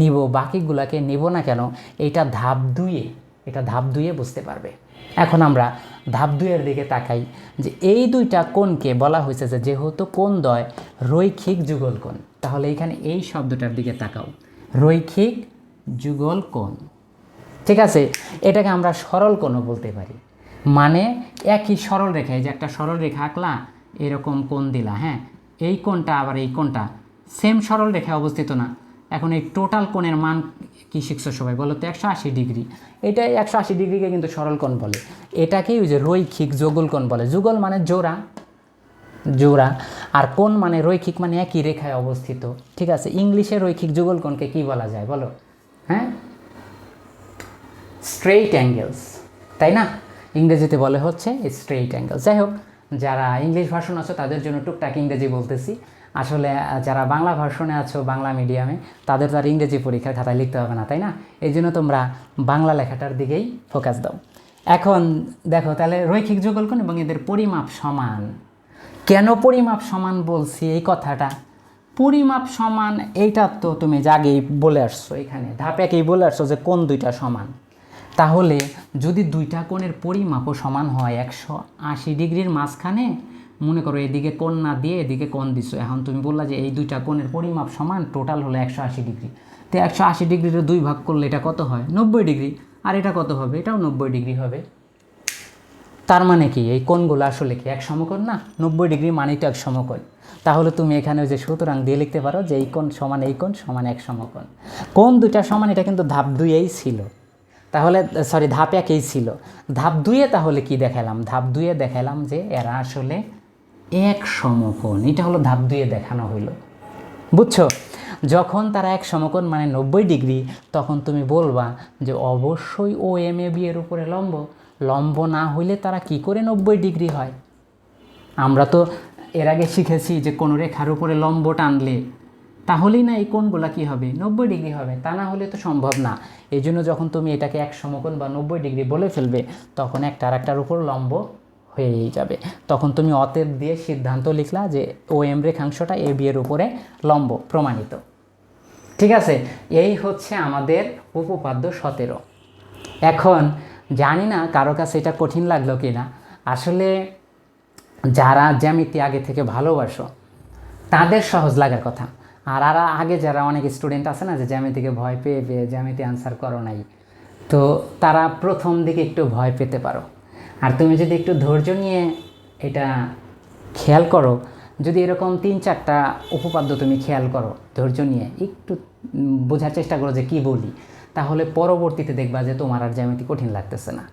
Speaker 1: নিব, বাকিগুলাকে নিব না কেন? এটা ধাপ 2-এ, এটা ধাপ 2-এ বুঝতে পারবে। এখন আমরা ধাপ 2-এর দিকে তাকাই, যে এই দুইটা কোণকে বলা হয়েছে যে যেহেতু কোণদ্বয় রৈখিক যুগল কোণ, তাহলে এখানে এই শব্দটার দিকে তাকাও, রৈখিক যুগল কোণ, ঠিক আছে? এটাকে আমরা সরল কোণও বলতে পারি, মানে একই সরল রেখা, এই যে একটা সরল রেখা আঁকলা, এরকম কোণ দিলা, হ্যাঁ, এই কোণটা আবার এই কোণটা সেম সরল রেখায় অবস্থিত না। এখন এই টোটাল কোণের মান কি শিখছো সবাই বলো তো? 180 ডিগ্রি। এটাই 180 ডিগ্রিকে কিন্তু সরল কোণ বলে, এটাকেই ওই যে রৈখিক যুগল কোণ বলে। যুগল মানে জোড়া, জোড়া, আর কোণ মানে রৈখিক, মানে একই রেখায় অবস্থিত, ঠিক আছে? ইংলিশে রৈখিক যুগল কোণকে কি বলা যায় বলো? হ্যাঁ, স্ট্রেইট অ্যাঙ্গেলস, তাই না? ইংরেজিতে বলে হচ্ছে স্ট্রেইট অ্যাঙ্গেল। যাই হোক, যারা ইংলিশ ভার্সন আছো তাদের জন্য টুকটাক ইংরেজি বলতেছি। আসলে যারা বাংলা ভার্সনে আছো, বাংলা মিডিয়ামে, তাদের তো আর ইংরেজি পরীক্ষার খাতায় লিখতে হবে না, তাই না? এই জন্য তোমরা বাংলা লেখাটার দিকেই ফোকাস দাও। এখন দেখো, তাহলে রৈখিক যুগল কোণ এবং এদের পরিমাপ সমান। কেন পরিমাপ সমান বলছি এই কথাটা? পরিমাপ সমান, এইটা তো তুমি আগেই বলে আসছো, এখানে ধাপ একেই বলে আসছো যে কোণ দুইটা সমান। তাহলে যদি দুইটা কোণের পরিমাপও সমান হয় 180 ডিগ্রির মাঝখানে, মনে করো এদিকে কোণ না দিয়ে এদিকে কোণ দিছো, এখন তুমি বললা যে এই দুইটা কোণের পরিমাপ সমান, টোটাল হলো 180 ডিগ্রি। তো 180 ডিগ্রির 2 ভাগ করলে এটা কত হয়? 90 ডিগ্রি। আর এটা কত হবে? এটাও 90 ডিগ্রি হবে। তার মানে কি এই কোণগুলো আসলে কি এক সমকোণ না? 90 ডিগ্রি মানেই তো এক সমকোণ। তাহলে তুমি এখানে ওই যে সুতরাং দিয়ে লিখতে পারো যে এই কোণ সমান এই কোণ সমান এক সমকোণ। কোণ দুইটা সমান, এটা কিন্তু ধাপ 2-এই ছিল। তাহলে সরি, ধাপ 1-এই ছিল। ধাপ 2-এ তাহলে কি দেখালাম? ধাপ 2-এ দেখালাম যে এরা আসলে এক সমকোণ। এটা হলো ধাপ 2-এ দেখানো হইল। বুঝছো? যখন তারা এক সমকোণ মানে 90 ডিগ্রি, তখন তুমি বলবা যে অবশ্যই ও এম এ বি এর উপরে লম্ব। লম্ব না হইলে তারা কি করে 90 ডিগ্রি হয়? আমরা তো এর আগে শিখেছি যে কোনো রেখার উপরে লম্ব টানলে তাহলেই না এই কোণগুলা কী হবে? 90 ডিগ্রি হবে। তা না হলে তো সম্ভব না। এই জন্য যখন তুমি এটাকে এক সমকোণ বা 90 ডিগ্রি বলে ফেলবে, তখন একটা আরেকটার উপর লম্ব হয়েই যাবে। তখন তুমি অতএব দিয়ে সিদ্ধান্ত লিখলা যে ও এম রেখাংশটা এ বি এর উপরে লম্ব, প্রমাণিত। ঠিক আছে, এই হচ্ছে আমাদের উপপাদ্য 17। এখন জানি না কারো কাছে এটা কঠিন লাগলো কি না। আসলে যারা জ্যামিতি আগে থেকে ভালোবাসো তাদের সহজ লাগার কথা। আর আগে যারা অনেক স্টুডেন্ট আছে না, যে জ্যামিতিকে ভয় পেয়ে পেয়ে জ্যামিতি আনসার করো নাই, তো তারা প্রথম দিকে একটু ভয় পেতে পারো। আর তুমি যদি একটু ধৈর্য নিয়ে এটা খেয়াল করো, যদি এরকম 3-4টা উপপাদ্য তুমি খেয়াল করো ধৈর্য নিয়ে, একটু বোঝার চেষ্টা করো যে কি বলি, তাহলে পরবর্তীতে দেখবা যে তোমার আর জ্যামিতি কঠিন লাগতেছে না।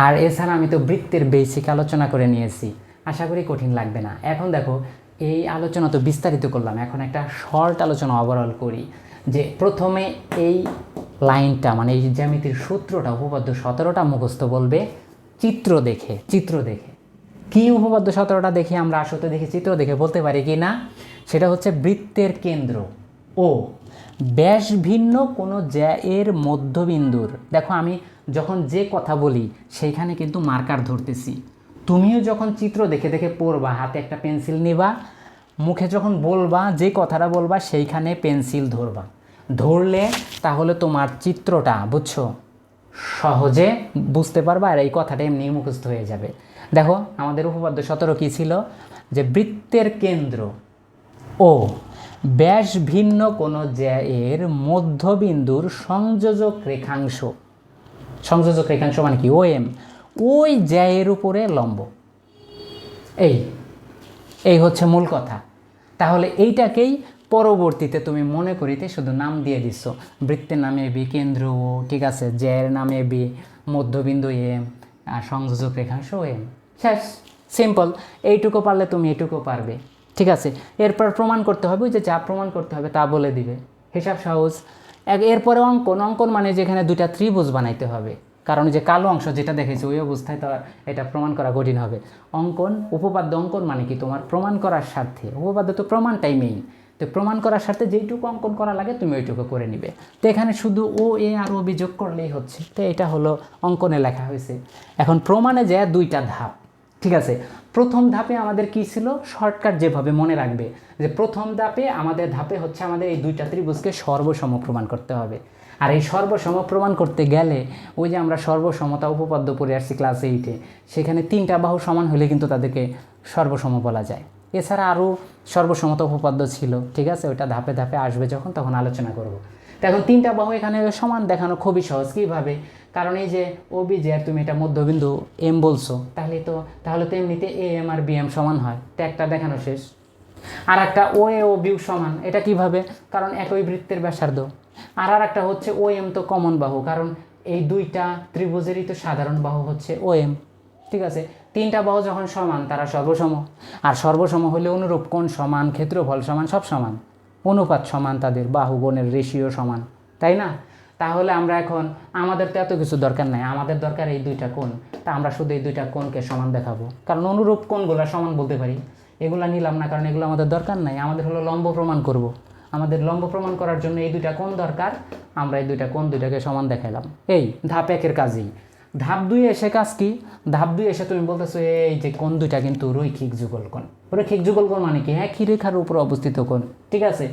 Speaker 1: আর এছাড়া আমি তো বৃত্তের বেসিক আলোচনা করে নিয়েছি, আশা করি কঠিন লাগবে না। এখন দেখো, এই আলোচনা তো বিস্তারিত করলাম, এখন একটা শর্ট আলোচনা ওভারঅল করি। যে প্রথমে এই লাইনটা মানে এই জ্যামিতির সূত্রটা, উপপাদ্য 17টা মুখস্থ বলবে চিত্র দেখে। কি উপপাদ্য 17টা দেখি আমরা? আসলে দেখি চিত্র দেখে বলতে পারি কি না? সেটা হচ্ছে বৃত্তের কেন্দ্র ও ব্যাস ভিন্ন কোনো এর মধ্যবিন্দুর। দেখো, আমি যখন যে কথা বলি সেইখানে কিন্তু মার্কার ধরতেছি। তুমিও যখন চিত্র দেখে দেখে পড়বা, হাতে একটা পেন্সিল নিবা, মুখে যখন বলবা যে কথাটা বলবা সেইখানে পেন্সিল ধরবা। ধরলে তাহলে তোমার চিত্রটা, বুঝছো, সহজে বুঝতে পারবা আর এই কথাটা এমনি মুখস্থ হয়ে যাবে। দেখো, আমাদের উপপাদ্য 17 কী ছিল? যে বৃত্তের কেন্দ্র ও ব্যাস ভিন্ন কোনো এর মধ্যবিন্দুর সংযোজক রেখাংশ মানে কি? ও এম, ওই এর উপরে লম্ব। এই হচ্ছে মূল কথা। তাহলে এইটাকেই পরবর্তীতে তুমি মনে করিতে শুধু নাম দিয়ে দিচ্ছ, বৃত্তের নামে বি, কেন্দ্র ও, ঠিক আছে, এর নামে বি, মধ্যবিন্দু এম, আর সংযোজক রেখাংশ এম। শেষ, সিম্পল। এইটুকু পারলে তুমি এইটুকু পারবে। ঠিক আছে, এরপর প্রমাণ করতে হবে, ওই যে যা প্রমাণ করতে হবে তা বলে দিবে, হিসাব সহজ। এরপরে অঙ্কন মানে যেখানে দুইটা ত্রিভুজ বানাইতে হবে, কারণ যে কালো অংশ যেটা দেখেছি ওই অবস্থায় তো এটা প্রমাণ করা কঠিন হবে। উপপাদ্য অঙ্কন মানে কি? তোমার প্রমাণ করার স্বার্থে, উপপাদ্য তো প্রমাণটাই মেইন, তো প্রমাণ করার স্বার্থে যেইটুকু অঙ্কন করা লাগে তুমি ওইটুকু করে নিবে। তো এখানে শুধু ও এ আর ও বি যোগ করলেই হচ্ছে। তো এটা হলো অঙ্কনে লেখা হয়েছে। এখন প্রমাণে যায় 2টা ধাপ। ঠিক আছে, প্রথম ধাপে আমাদের কি ছিল? শর্টকাট যেভাবে মনে রাখবে, যে প্রথম ধাপে হচ্ছে আমাদের এই 2টা ত্রিভুজকে সর্বসম প্রমাণ করতে হবে। আর এই সর্বসম প্রমাণ করতে গেলে ওই যে আমরা সর্বসমতা উপপাদ্য পড়ে আসছি ক্লাস 8-এ, সেখানে 3টা বাহু সমান হলে কিন্তু তাদেরকে সর্বসম বলা যায়। এছাড়া আরও সর্বসমতা উপপাদ্য ছিল, ঠিক আছে, ওইটা ধাপে ধাপে আসবে যখন, তখন আলোচনা করব। তো এখন 3টা বাহু এখানে সমান দেখানো খুবই সহজ। কীভাবে? কারণ এই যে ও বি যে তুমি এটা মধ্যবিন্দু এম বলছো, তাহলে তো এমনিতে এ এম আর বি এম সমান হয়, তো একটা দেখানো শেষ। আর একটা ও এ ও বিউ সমান, এটা কিভাবে? কারণ একই বৃত্তের ব্যাসার্ধ। আর একটা হচ্ছে ও এম তো কমন বাহু, কারণ এই 2টা ত্রিভুজেরই তো সাধারণ বাহু হচ্ছে ও এম। ঠিক আছে, 3টা বাহু যখন সমান তারা সর্বসম, আর সর্বসম হলে অনুরূপ কোণ সমান, ক্ষেত্রফল সমান, সব সমান, অনুপাত সমান, তাদের বাহুগণের রেশিও সমান, তাই না? তাহলে আমরা এখন, আমাদের তো এত কিছু দরকার নাই, আমাদের দরকার এই 2টা কোণ। তা আমরা শুধু এই 2টা কোণকে সমান দেখাবো, কারণ অনুরূপ কোণগুলো সমান বলতে পারি। এগুলো নিলাম না, কারণ এগুলো আমাদের দরকার নাই। আমাদের হলো লম্ব প্রমাণ করব। আমাদের লম্ব প্রমাণ করার জন্য এই 2টা কোণ দরকার। আমরা এই 2টা কোণ 2টাকে সমান দেখাইলাম। এই ধাপ 1-এর কাজেই। ধাপ 2 এসে কাজ কি? ধাপ 2 এসে তুমি বলতেছো এই যে কোণ দুইটা কিন্তু রৈখিক যুগল কোণ। রৈখিক যুগল কোণ মানে কি? একই রেখার উপর অবস্থিত কোণ, ঠিক আছে?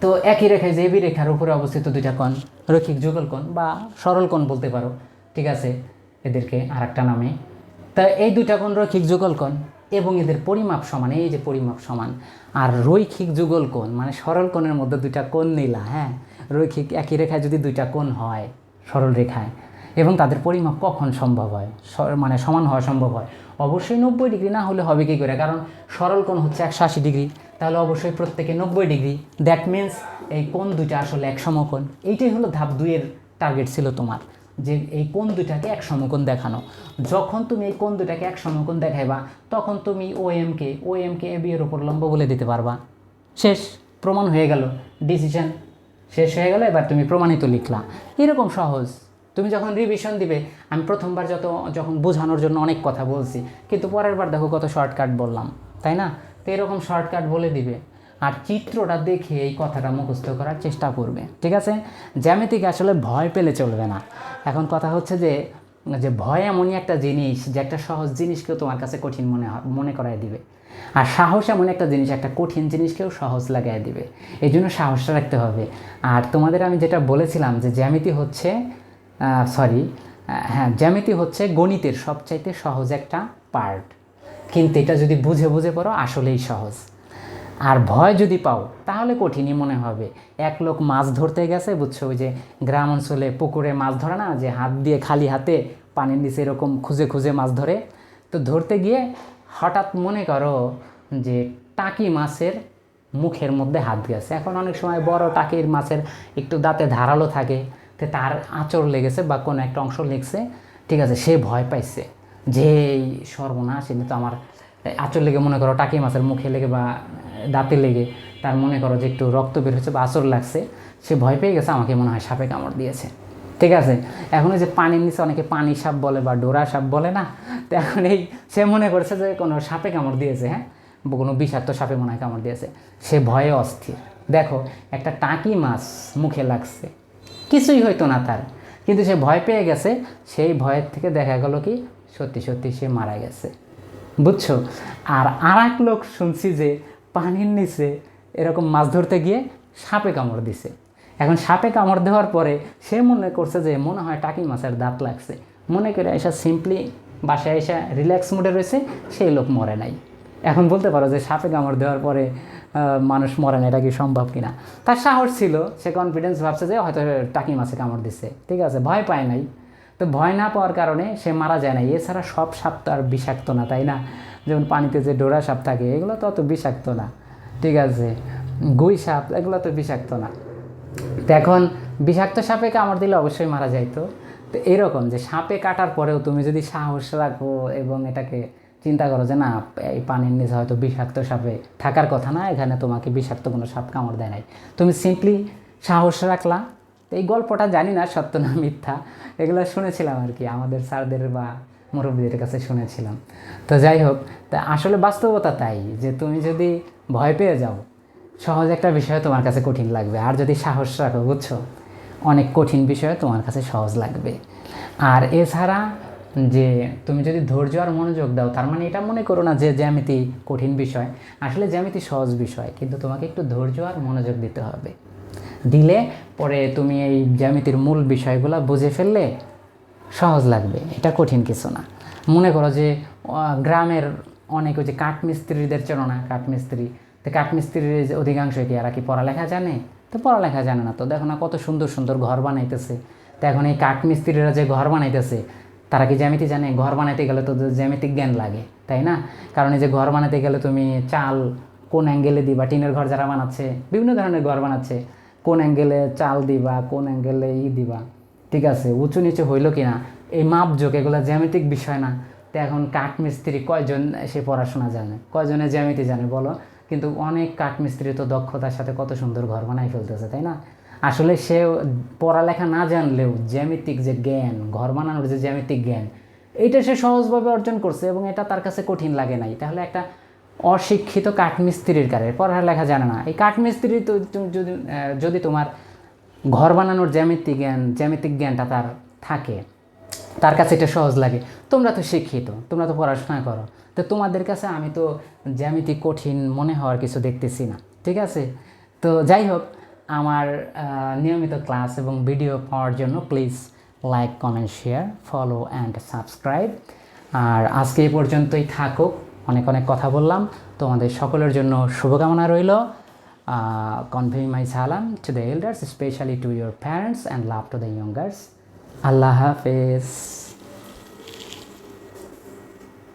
Speaker 1: তো একই রেখায় যে এবি রেখার উপরে অবস্থিত দুইটা কোণ রৈখিক যুগল কোণ বা সরল কোণ বলতে পারো, ঠিক আছে এদেরকে আরেকটা নামে। তা এই দুইটা কোণ রৈখিক যুগল কোণ এবং এদের পরিমাপ সমান, এই যে পরিমাপ সমান। আর রৈখিক যুগল কোণ মানে সরল কোণের মধ্যে দুইটা কোণ নিলা, হ্যাঁ, রৈখিক একই রেখায় যদি দুইটা কোণ হয় সরল রেখায় এবং তাদের পরিমাপ কখন সম্ভব হয়, মানে সমান হওয়া সম্ভব হয়? অবশ্যই 90 ডিগ্রি, না হলে হবে কী করে? কারণ সরল কোণ হচ্ছে 180 ডিগ্রি, তাহলে অবশ্যই প্রত্যেকে 90 ডিগ্রি। দ্যাট মিন্স এই কোণ দুইটা আসলে এক সমকোণ। এইটাই হলো ধাপ 2 এর টার্গেট ছিল তোমার, যে এই কোণ দুইটাকে এক সমকোণ দেখানো। যখন তুমি এই কোণ দুইটাকে এক সমকোণ দেখাইবা তখন তুমি ওএমকে এবি এর উপর লম্ব বলে দিতে পারবা। শেষ, প্রমাণ হয়ে গেল, ডিসিশন শেষ হয়ে গেল। এবার তুমি প্রমাণিত লিখলা, এরকম সহজ। তুমি যখন রিভিশন দিবে, আমি প্রথমবার যখন বোঝানোর জন্য অনেক কথা বলছি, কিন্তু পরের বার দেখো কত শর্টকাট বললাম, তাই না? তো এরকম শর্টকাট বলে দিবে আর চিত্রটা দেখে এই কথাটা মুখস্থ করার চেষ্টা করবে, ঠিক আছে? জ্যামিতিকে আসলে ভয় পেলে চলবে না। এখন কথা হচ্ছে যে ভয় এমনই একটা জিনিস যে একটা সহজ জিনিসকেও তোমার কাছে কঠিন মনে করায় দিবে, আর সাহস এমন একটা জিনিস একটা কঠিন জিনিসকেও সহজ লাগাই দিবে। এই জন্য সাহসটা রাখতে হবে। আর তোমাদের আমি যেটা বলেছিলাম যে জ্যামিতি হচ্ছে জ্যামিতি হচ্ছে গণিতের সবচাইতে সহজ একটা পার্ট, কিন্তু এটা যদি বুঝে বুঝে পড়ো আসলেই সহজ। আর ভয় যদি পাও তাহলে কঠিনই মনে হবে। এক লোক মাছ ধরতে গেছে, বুঝছো, ওই যে গ্রাম অঞ্চলে পুকুরে মাছ ধরে না, যে হাত দিয়ে খালি হাতে পানির নিচে এরকম খুঁজে খুঁজে মাছ ধরে। তো ধরতে গিয়ে হঠাৎ মনে করো যে টাকি মাছের মুখের মধ্যে হাত গেছে। এখন অনেক সময় বড় টাকির মাছের একটু দাঁতে ধারালো থাকে, তো তার আঁচড় লেগেছে বা কোনো একটা অংশ লেগেছে, ঠিক আছে? সে ভয় পাইছে যে সর্বনাশ, এমনি তো আমার আঁচড় লেগে, মনে করো টাকি মাছের মুখে লেগে বা দাঁতে লেগে তার মনে করো যে একটু রক্ত বের হচ্ছে বা আঁচড় লাগছে, সে ভয় পেয়ে গেছে, আমাকে মনে হয় সাপে কামড় দিয়েছে, ঠিক আছে? এখন এই যে পানির নিচে অনেকে পানি সাপ বলে বা ডোরা সাপ বলে না, তো এখন সে মনে করছে যে কোনো সাপে কামড় দিয়েছে, হ্যাঁ, কোনো বিষাক্ত সাপে মনে হয় কামড় দিয়েছে। সে ভয়ে অস্থির। দেখো, একটা টাকি মাছ মুখে লাগছে, কিছুই হইতো না তার, কিন্তু সে ভয় পেয়ে গেছে। সেই ভয়ের থেকে দেখা গেল কি সত্যি সত্যি সে মারা গেছে, বুঝছো? আর এক লোক শুনছি যে পানির নিচে এরকম মাছ ধরতে গিয়ে সাপে কামড় দিছে। এখন সাপে কামড় দেওয়ার পরে সে মনে করছে যে মনে হয় টাকি মাছের দাঁত লাগছে, মনে করে এসে সিম্পলি বাসায় এসে রিল্যাক্স মুডে রয়েছে, সেই লোক মরে নাই। এখন বলতে পারো যে সাপে কামড় দেওয়ার পরে মানুষ মরে না, এটা কি সম্ভব কিনা? তার সাহস ছিল, সে কনফিডেন্স ভাবছে যে হয়তো টাকি মাছে কামড় দিচ্ছে, ঠিক আছে, ভয় পায় নাই। তো ভয় না পাওয়ার কারণে সে মারা যায় না। এছাড়া সব সাপ তো আর বিষাক্ত না, তাই না? যেমন পানিতে যে ডোরা সাপ থাকে এগুলো তো অত বিষাক্ত না, ঠিক আছে? গুই সাপ এগুলো তো বিষাক্ত না। তো এখন বিষাক্ত সাপে কামড় দিলে অবশ্যই মারা যাইতো। তো এরকম যে সাপে কাটার পরেও তুমি যদি সাহস রাখো এবং এটাকে চিন্তা করো যে না, এই পানির নিচে হয়তো বিষাক্ত সাপে থাকার কথা না, এখানে তোমাকে বিষাক্ত কোনো সাপ কামড় দেয় নাই, তুমি সিম্পলি সাহস রাখলা। এই গল্পটা জানি না সত্য না মিথ্যা, এগুলো শুনেছিলাম আর কি, আমাদের স্যারদের বা মুরব্বীদের কাছে শুনেছিলাম। তো যাই হোক, তা আসলে বাস্তবতা তাই যে তুমি যদি ভয় পেয়ে যাও, সহজ একটা বিষয় তোমার কাছে কঠিন লাগবে। আর যদি সাহস রাখো, বুঝছো, অনেক কঠিন বিষয় তোমার কাছে সহজ লাগবে। আর এছাড়া যে তুমি যদি ধৈর্য আর মনোযোগ দাও, তার মানে এটা মনে করো না যে জ্যামিতি কঠিন বিষয়। আসলে জ্যামিতি সহজ বিষয়, কিন্তু তোমাকে একটু ধৈর্য আর মনোযোগ দিতে হবে। দিলে পরে তুমি এই জ্যামিতির মূল বিষয়গুলো বুঝে ফেললে সহজ লাগবে, এটা কঠিন কিছু না। মনে করো যে গ্রামের অনেক ওই যে কাঠমিস্ত্রিদের চেনো না, কাঠমিস্ত্রি, তো কাঠমিস্ত্রির অধিকাংশ কি এরা কি পড়ালেখা জানে? তো পড়ালেখা জানে না, তো দেখো না কত সুন্দর সুন্দর ঘর বানাইতেছে। তো এখন এই কাঠমিস্ত্রিরা যে ঘর বানাইতেছে, তারা কি জ্যামিতি জানে? ঘর বানাইতে গেলে তো জ্যামিতিক জ্ঞান লাগে, তাই না? কারণ এই যে ঘর বানাইতে গেলে তুমি চাল কোন অ্যাঙ্গেলে দিবা, টিনের ঘর যারা বানাচ্ছে, বিভিন্ন ধরনের ঘর বানাচ্ছে, কোন অ্যাঙ্গেলে চাল দিবা, কোন অ্যাঙ্গেলে দিবা, ঠিক আছে, উঁচু নিচু হইলো কি না, এই মাপযোগ, এগুলো জ্যামিতিক বিষয় না? তো এখন কাঠমিস্ত্রি কয়জন সে পড়াশোনা জানে, কয়জনে জ্যামিতি জানে বলো? কিন্তু অনেক কাঠমিস্ত্রি তো দক্ষতার সাথে কত সুন্দর ঘর বানাই ফেলতেছে, তাই না? আসলে সে পড়ালেখা না জানলেও জ্যামিতিক যে জ্ঞান, ঘর বানানোর যে জ্যামিতিক জ্ঞান, এইটা সে সহজভাবে অর্জন করছে এবং এটা তার কাছে কঠিন লাগে নাই। তাহলে একটা অশিক্ষিত কাঠমিস্ত্রির কারে পড়ালেখা জানে না, এই কাঠমিস্ত্রি তো যদি তোমার ঘর বানানোর জ্যামিতিক জ্ঞানটা তার থাকে, তার কাছে এটা সহজ লাগে। তোমরা তো শিক্ষিত, তোমরা তো পড়াশোনা করো, তো তোমাদের কাছে আমি তো জ্যামিতি কঠিন মনে হওয়ার কিছু দেখতেছি না, ঠিক আছে? তো যাই হোক, আমার নিয়মিত ক্লাস এবং ভিডিও পাওয়ার জন্য please like, comment, share, follow and subscribe. আর আজকে এই পর্যন্তই থাকুক, অনেক অনেক কথা বললাম। তোমাদের সকলের জন্য শুভকামনা রইল। Convey my salam to the elders, especially to your parents, and love to the youngers. আল্লাহ হাফেজ।